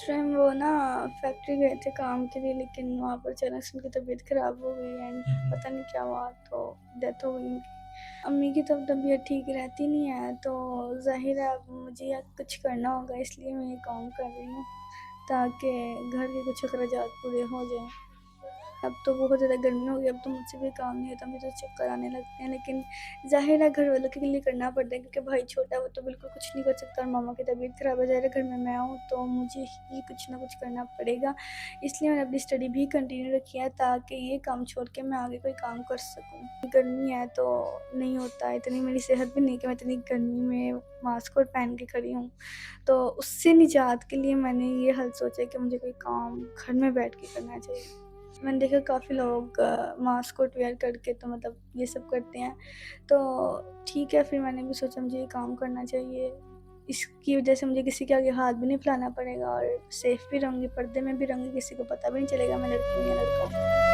उस टाइम वो ना फैक्ट्री गए थे काम के लिए, लेकिन वहाँ पर अचानक से उनकी तबीयत ख़राब हो गई एंड हुँ, हुँ। पता नहीं क्या हुआ तो डेथ हो गई उनकी। अम्मी की तो तबीयत ठीक रहती नहीं है, तो ज़ाहिर है अब मुझे या कुछ करना होगा, इसलिए मैं ये काम कर रही हूँ ताकि घर के कुछ अखराजात पूरे हो जाएँ। अब तो बहुत ज़्यादा गर्मी हो गई, अब तो मुझसे भी काम नहीं होता, मुझे तो चक्कर आने लगते हैं। लेकिन ज़ाहिर है घर वालों के लिए करना पड़ता है, क्योंकि भाई छोटा है, वो तो बिल्कुल कुछ नहीं कर सकता और मामा की तबीयत ख़राब है, ज़ाहिर है घर में मैं हूँ, तो मुझे ही कुछ ना कुछ करना पड़ेगा। इसलिए मैंने अपनी स्टडी भी कंटिन्यू रखी है ताकि ये काम छोड़ के मैं आगे कोई काम कर सकूँ। गर्मी है तो नहीं होता है, इतनी मेरी सेहत भी नहीं कि मैं इतनी गर्मी में मास्क और पहन के खड़ी हूँ। तो उससे निजात के लिए मैंने ये हल सोचा कि मुझे कोई काम घर में बैठ के करना चाहिए। मैंने देखा काफ़ी लोग मास्क कोट वेयर करके तो मतलब ये सब करते हैं। तो ठीक है, फिर मैंने भी सोचा मुझे ये काम करना चाहिए। इसकी वज़ह से मुझे किसी के आगे हाथ भी नहीं फैलाना पड़ेगा और सेफ भी रहूँगी, पर्दे में भी रहूँगी, किसी को पता भी नहीं चलेगा मैं लड़की हूँ या लड़का हूँ।